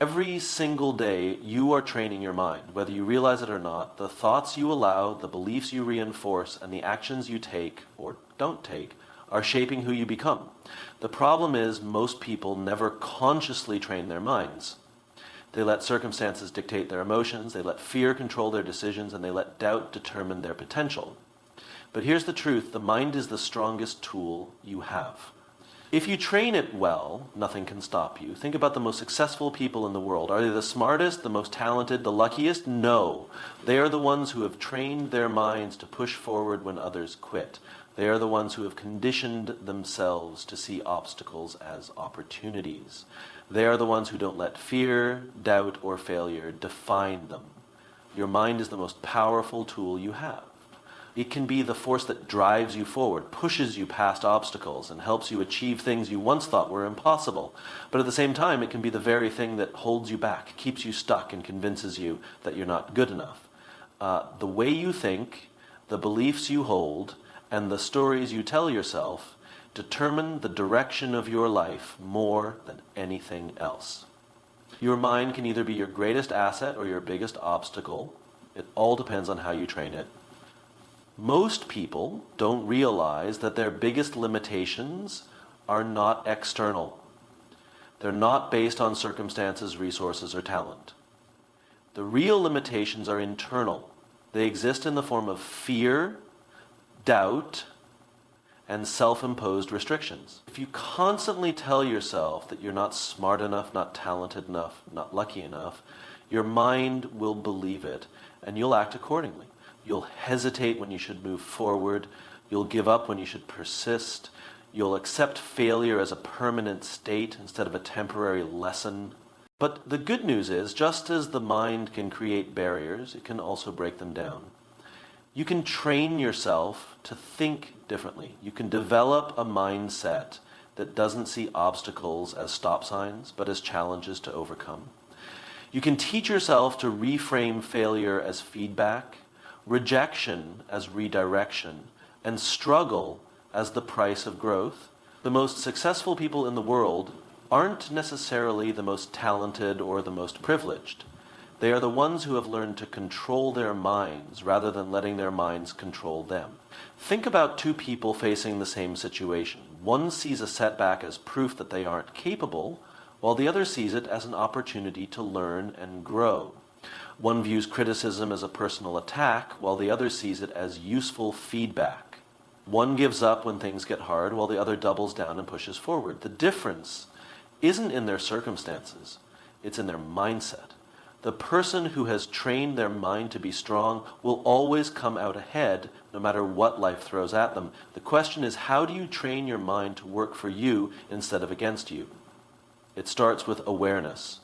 Every single day, you are training your mind, whether you realize it or not. The thoughts you allow, the beliefs you reinforce, and the actions you take or don't take are shaping who you become. The problem is most people never consciously train their minds. They let circumstances dictate their emotions, they let fear control their decisions, and they let doubt determine their potential. But here's the truth, the mind is the strongest tool you have. If you train it well, nothing can stop you. Think about the most successful people in the world. Are they the smartest, the most talented, the luckiest? No. They are the ones who have trained their minds to push forward when others quit. They are the ones who have conditioned themselves to see obstacles as opportunities. They are the ones who don't let fear, doubt, or failure define them. Your mind is the most powerful tool you have. It can be the force that drives you forward, pushes you past obstacles, and helps you achieve things you once thought were impossible. But at the same time, it can be the very thing that holds you back, keeps you stuck, and convinces you that you're not good enough. The way you think, the beliefs you hold, and the stories you tell yourself determine the direction of your life more than anything else. Your mind can either be your greatest asset or your biggest obstacle. It all depends on how you train it. Most people don't realize that their biggest limitations are not external. They're not based on circumstances, resources, or talent. The real limitations are internal. They exist in the form of fear, doubt, and self-imposed restrictions. If you constantly tell yourself that you're not smart enough, not talented enough, not lucky enough, your mind will believe it, and you'll act accordingly. You'll hesitate when you should move forward. You'll give up when you should persist. You'll accept failure as a permanent state instead of a temporary lesson. But the good news is, just as the mind can create barriers, it can also break them down. You can train yourself to think differently. You can develop a mindset that doesn't see obstacles as stop signs, but as challenges to overcome. You can teach yourself to reframe failure as feedback, rejection as redirection, and struggle as the price of growth. The most successful people in the world aren't necessarily the most talented or the most privileged. They are the ones who have learned to control their minds rather than letting their minds control them. Think about two people facing the same situation. One sees a setback as proof that they aren't capable, while the other sees it as an opportunity to learn and grow. One views criticism as a personal attack, while the other sees it as useful feedback. One gives up when things get hard, while the other doubles down and pushes forward. The difference isn't in their circumstances, it's in their mindset. The person who has trained their mind to be strong will always come out ahead, no matter what life throws at them. The question is, how do you train your mind to work for you instead of against you? It starts with awareness.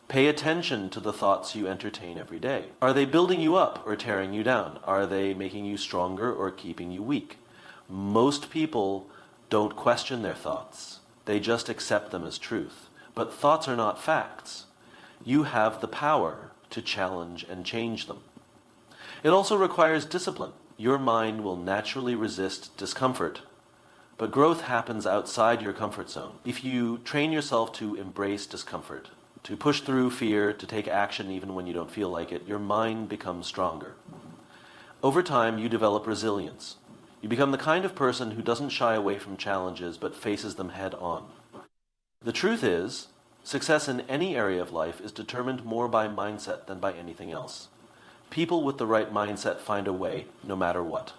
Pay attention to the thoughts you entertain every day. Are they building you up or tearing you down? Are they making you stronger or keeping you weak? Most people don't question their thoughts. They just accept them as truth. But thoughts are not facts. You have the power to challenge and change them. It also requires discipline. Your mind will naturally resist discomfort, but growth happens outside your comfort zone. If you train yourself to embrace discomfort, to push through fear, to take action even when you don't feel like it, your mind becomes stronger. Over time, you develop resilience. You become the kind of person who doesn't shy away from challenges but faces them head on. The truth is, success in any area of life is determined more by mindset than by anything else. People with the right mindset find a way, no matter what.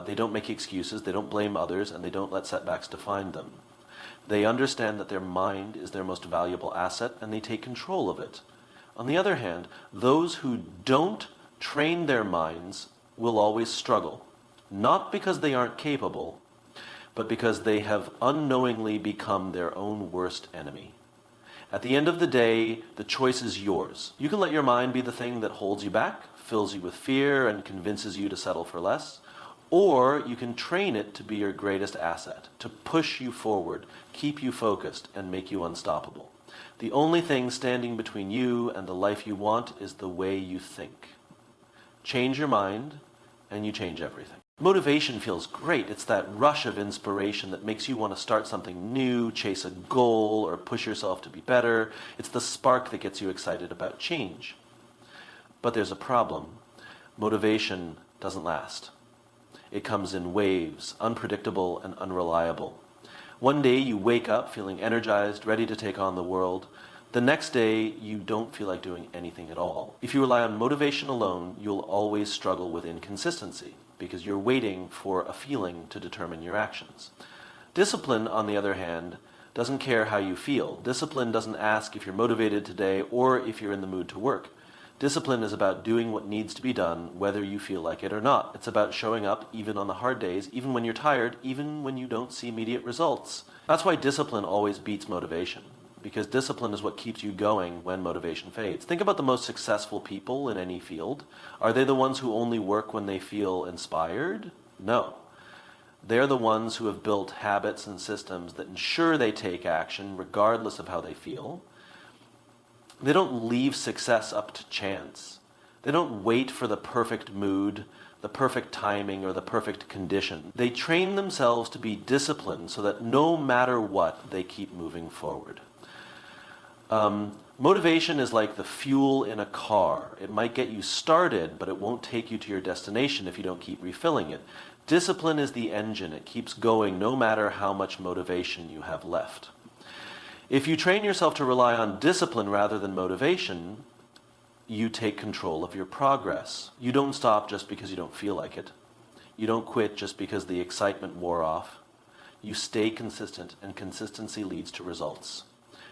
They don't make excuses, they don't blame others, and they don't let setbacks define them. They understand that their mind is their most valuable asset, and they take control of it. On the other hand, those who don't train their minds will always struggle, not because they aren't capable, but because they have unknowingly become their own worst enemy. At the end of the day, the choice is yours. You can let your mind be the thing that holds you back, fills you with fear, and convinces you to settle for less. Or you can train it to be your greatest asset, to push you forward, keep you focused, and make you unstoppable. The only thing standing between you and the life you want is the way you think. Change your mind, and you change everything. Motivation feels great. It's that rush of inspiration that makes you want to start something new, chase a goal, or push yourself to be better. It's the spark that gets you excited about change. But there's a problem. Motivation doesn't last. It comes in waves, unpredictable and unreliable. One day you wake up feeling energized, ready to take on the world. The next day you don't feel like doing anything at all. If you rely on motivation alone, you'll always struggle with inconsistency because you're waiting for a feeling to determine your actions. Discipline, on the other hand, doesn't care how you feel. Discipline doesn't ask if you're motivated today or if you're in the mood to work. Discipline is about doing what needs to be done, whether you feel like it or not. It's about showing up even on the hard days, even when you're tired, even when you don't see immediate results. That's why discipline always beats motivation, because discipline is what keeps you going when motivation fades. Think about the most successful people in any field. Are they the ones who only work when they feel inspired? No. They're the ones who have built habits and systems that ensure they take action regardless of how they feel. They don't leave success up to chance. They don't wait for the perfect mood, the perfect timing, or the perfect condition. They train themselves to be disciplined so that no matter what, they keep moving forward. Motivation is like the fuel in a car. It might get you started, but it won't take you to your destination if you don't keep refilling it. Discipline is the engine. It keeps going no matter how much motivation you have left. If you train yourself to rely on discipline rather than motivation, you take control of your progress. You don't stop just because you don't feel like it. You don't quit just because the excitement wore off. You stay consistent, and consistency leads to results.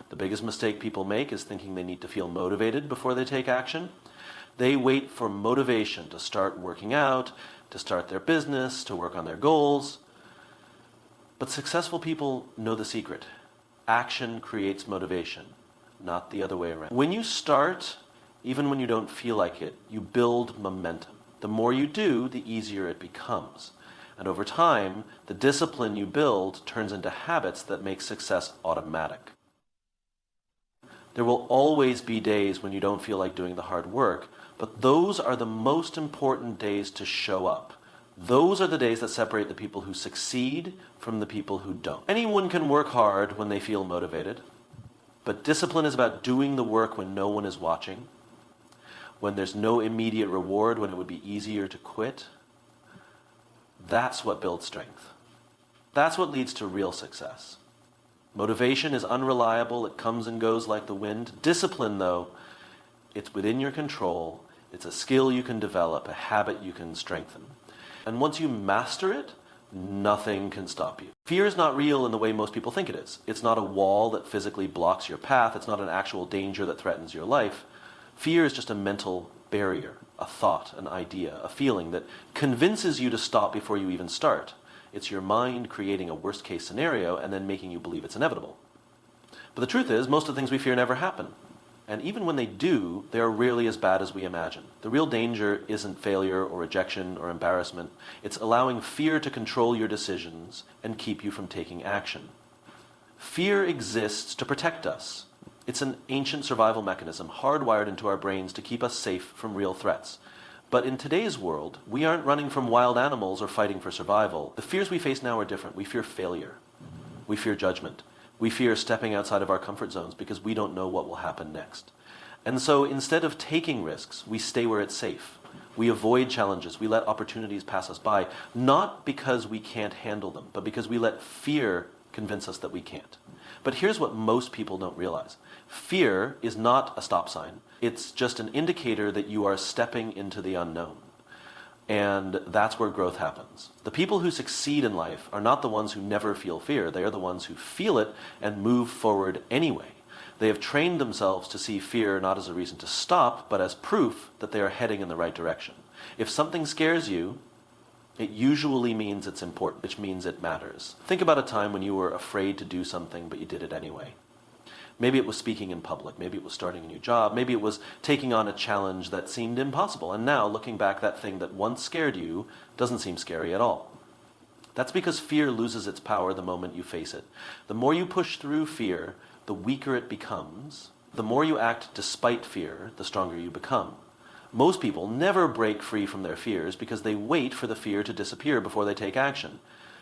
The biggest mistake people make is thinking they need to feel motivated before they take action. They wait for motivation to start working out, to start their business, to work on their goals. But successful people know the secret. Action creates motivation, not the other way around. When you start, even when you don't feel like it, you build momentum. The more you do, the easier it becomes. And over time, the discipline you build turns into habits that make success automatic. There will always be days when you don't feel like doing the hard work, but those are the most important days to show up. Those are the days that separate the people who succeed from the people who don't. Anyone can work hard when they feel motivated, but discipline is about doing the work when no one is watching, when there's no immediate reward, when it would be easier to quit. That's what builds strength. That's what leads to real success. Motivation is unreliable. It comes and goes like the wind. Discipline, though, it's within your control. It's a skill you can develop, a habit you can strengthen. And once you master it, nothing can stop you. Fear is not real in the way most people think it is. It's not a wall that physically blocks your path. It's not an actual danger that threatens your life. Fear is just a mental barrier, a thought, an idea, a feeling that convinces you to stop before you even start. It's your mind creating a worst-case scenario and then making you believe it's inevitable. But the truth is, most of the things we fear never happen. And even when they do, they are rarely as bad as we imagine. The real danger isn't failure or rejection or embarrassment. It's allowing fear to control your decisions and keep you from taking action. Fear exists to protect us. It's an ancient survival mechanism hardwired into our brains to keep us safe from real threats. But in today's world, we aren't running from wild animals or fighting for survival. The fears we face now are different. We fear failure. We fear judgment. We fear stepping outside of our comfort zones because we don't know what will happen next. And so instead of taking risks, we stay where it's safe. We avoid challenges. We let opportunities pass us by, not because we can't handle them, but because we let fear convince us that we can't. But here's what most people don't realize. Fear is not a stop sign. It's just an indicator that you are stepping into the unknown. And that's where growth happens. The people who succeed in life are not the ones who never feel fear. They are the ones who feel it and move forward anyway. They have trained themselves to see fear not as a reason to stop, but as proof that they are heading in the right direction. If something scares you, it usually means it's important, which means it matters. Think about a time when you were afraid to do something, but you did it anyway. Maybe it was speaking in public. Maybe it was starting a new job. Maybe it was taking on a challenge that seemed impossible. And now, looking back, that thing that once scared you doesn't seem scary at all. That's because fear loses its power the moment you face it. The more you push through fear, the weaker it becomes. The more you act despite fear, the stronger you become. Most people never break free from their fears because they wait for the fear to disappear before they take action.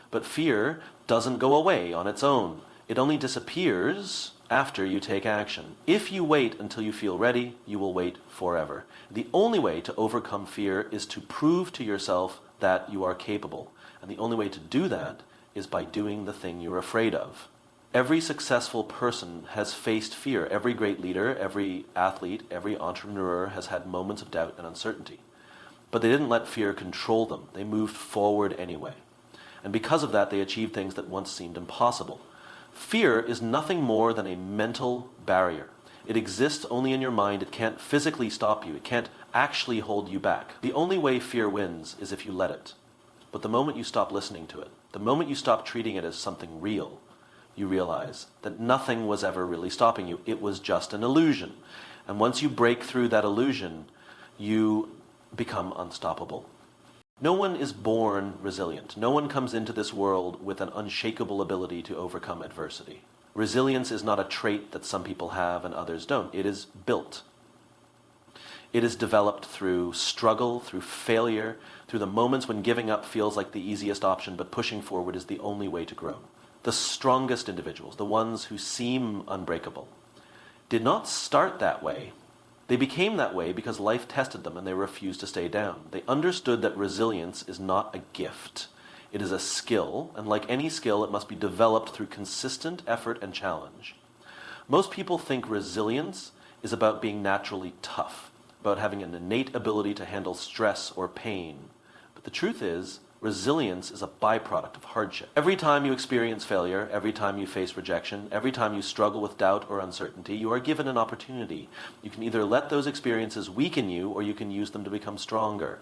But fear doesn't go away on its own. It only disappears after you take action. If you wait until you feel ready, you will wait forever. The only way to overcome fear is to prove to yourself that you are capable. And the only way to do that is by doing the thing you're afraid of. Every successful person has faced fear. Every great leader, every athlete, every entrepreneur has had moments of doubt and uncertainty. But they didn't let fear control them. They moved forward anyway. And because of that, they achieved things that once seemed impossible. Fear is nothing more than a mental barrier. It exists only in your mind. It can't physically stop you. It can't actually hold you back. The only way fear wins is if you let it. But the moment you stop listening to it, the moment you stop treating it as something real, you realize that nothing was ever really stopping you. It was just an illusion. And once you break through that illusion, you become unstoppable. No one is born resilient. No one comes into this world with an unshakable ability to overcome adversity. Resilience is not a trait that some people have and others don't. It is built. It is developed through struggle, through failure, through the moments when giving up feels like the easiest option, but pushing forward is the only way to grow. The strongest individuals, the ones who seem unbreakable, did not start that way. They became that way because life tested them and they refused to stay down. They understood that resilience is not a gift. It is a skill, and like any skill, it must be developed through consistent effort and challenge. Most people think resilience is about being naturally tough, about having an innate ability to handle stress or pain. But the truth is, resilience is a byproduct of hardship. Every time you experience failure, every time you face rejection, every time you struggle with doubt or uncertainty, you are given an opportunity. You can either let those experiences weaken you, or you can use them to become stronger.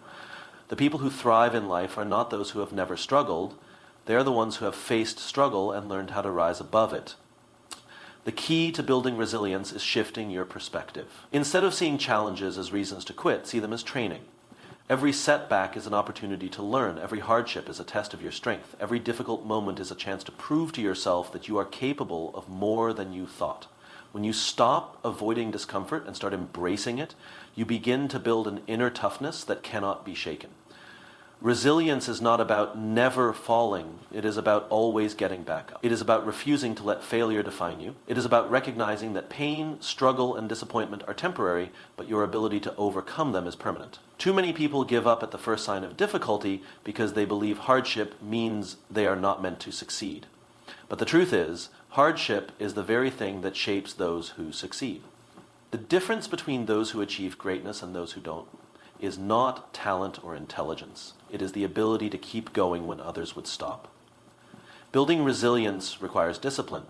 The people who thrive in life are not those who have never struggled. They are the ones who have faced struggle and learned how to rise above it. The key to building resilience is shifting your perspective. Instead of seeing challenges as reasons to quit, see them as training. Every setback is an opportunity to learn. Every hardship is a test of your strength. Every difficult moment is a chance to prove to yourself that you are capable of more than you thought. When you stop avoiding discomfort and start embracing it, you begin to build an inner toughness that cannot be shaken. Resilience is not about never falling. It is about always getting back up. It is about refusing to let failure define you. It is about recognizing that pain, struggle, and disappointment are temporary, but your ability to overcome them is permanent. Too many people give up at the first sign of difficulty because they believe hardship means they are not meant to succeed. But the truth is, hardship is the very thing that shapes those who succeed. The difference between those who achieve greatness and those who don't is not talent or intelligence. It is the ability to keep going when others would stop. Building resilience requires discipline.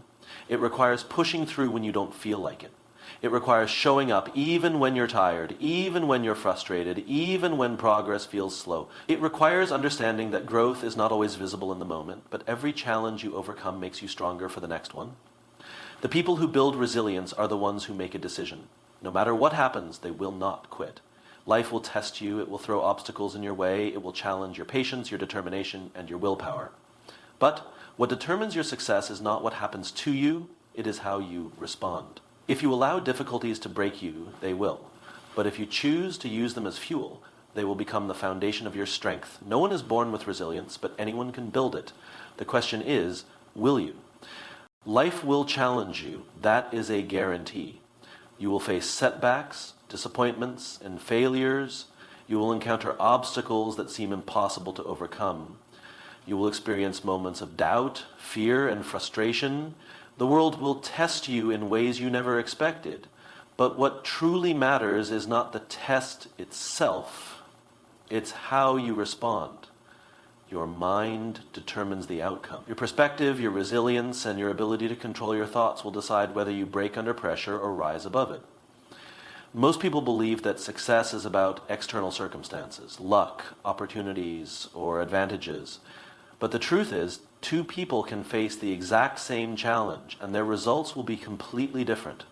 It requires pushing through when you don't feel like it. It requires showing up even when you're tired, even when you're frustrated, even when progress feels slow. It requires understanding that growth is not always visible in the moment, but every challenge you overcome makes you stronger for the next one. The people who build resilience are the ones who make a decision. No matter what happens, they will not quit. Life will test you, it will throw obstacles in your way, it will challenge your patience, your determination, and your willpower. But what determines your success is not what happens to you, it is how you respond. If you allow difficulties to break you, they will. But if you choose to use them as fuel, they will become the foundation of your strength. No one is born with resilience, but anyone can build it. The question is, will you? Life will challenge you. That is a guarantee. You will face setbacks, disappointments, and failures. You will encounter obstacles that seem impossible to overcome. You will experience moments of doubt, fear, and frustration. The world will test you in ways you never expected. But what truly matters is not the test itself. It's how you respond. Your mind determines the outcome. Your perspective, your resilience, and your ability to control your thoughts will decide whether you break under pressure or rise above it. Most people believe that success is about external circumstances, luck, opportunities, or advantages. But the truth is, two people can face the exact same challenge, and their results will be completely different.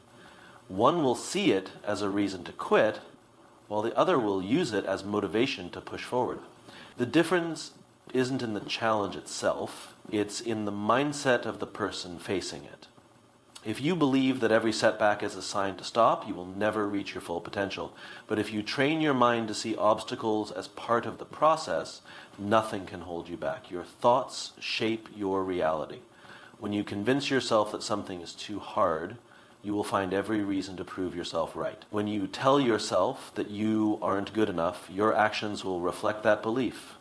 One will see it as a reason to quit, while the other will use it as motivation to push forward. The difference isn't in the challenge itself, it's in the mindset of the person facing it. If you believe that every setback is a sign to stop, you will never reach your full potential. But if you train your mind to see obstacles as part of the process, nothing can hold you back. Your thoughts shape your reality. When you convince yourself that something is too hard, you will find every reason to prove yourself right. When you tell yourself that you aren't good enough, your actions will reflect that belief.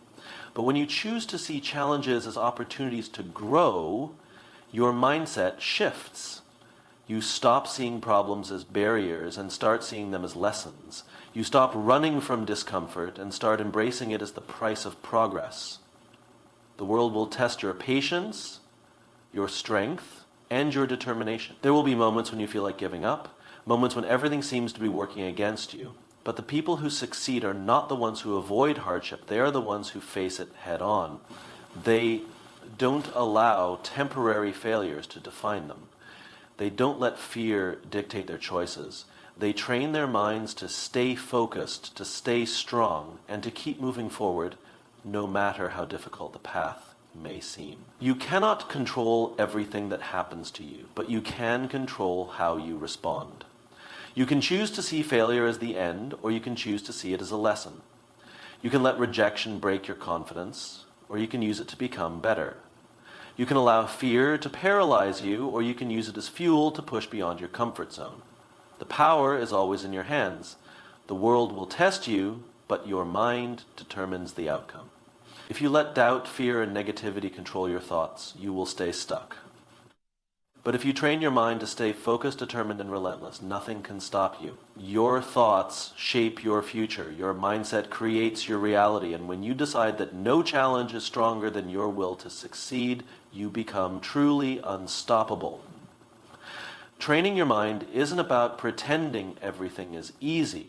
But when you choose to see challenges as opportunities to grow, your mindset shifts. You stop seeing problems as barriers and start seeing them as lessons. You stop running from discomfort and start embracing it as the price of progress. The world will test your patience, your strength, and your determination. There will be moments when you feel like giving up, moments when everything seems to be working against you. But the people who succeed are not the ones who avoid hardship. They are the ones who face it head on. They don't allow temporary failures to define them. They don't let fear dictate their choices. They train their minds to stay focused, to stay strong, and to keep moving forward no matter how difficult the path may seem. You cannot control everything that happens to you, but you can control how you respond. You can choose to see failure as the end, or you can choose to see it as a lesson. You can let rejection break your confidence, or you can use it to become better. You can allow fear to paralyze you, or you can use it as fuel to push beyond your comfort zone. The power is always in your hands. The world will test you, but your mind determines the outcome. If you let doubt, fear, and negativity control your thoughts, you will stay stuck. But if you train your mind to stay focused, determined, and relentless, nothing can stop you. Your thoughts shape your future. Your mindset creates your reality. And when you decide that no challenge is stronger than your will to succeed, you become truly unstoppable. Training your mind isn't about pretending everything is easy.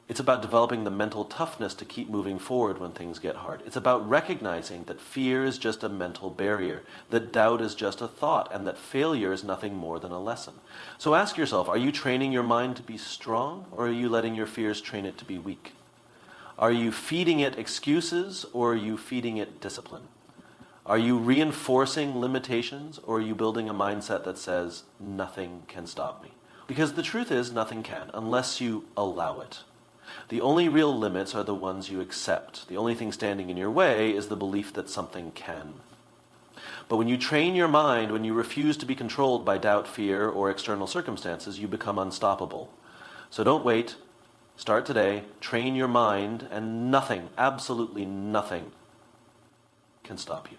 It's about developing the mental toughness to keep moving forward when things get hard. It's about recognizing that fear is just a mental barrier, that doubt is just a thought, and that failure is nothing more than a lesson. So ask yourself, are you training your mind to be strong, or are you letting your fears train it to be weak? Are you feeding it excuses, or are you feeding it discipline? Are you reinforcing limitations, or are you building a mindset that says, nothing can stop me? Because the truth is, nothing can, unless you allow it. The only real limits are the ones you accept. The only thing standing in your way is the belief that something can. But when you train your mind, when you refuse to be controlled by doubt, fear, or external circumstances, you become unstoppable. So don't wait. Start today. Train your mind, and nothing, absolutely nothing, can stop you.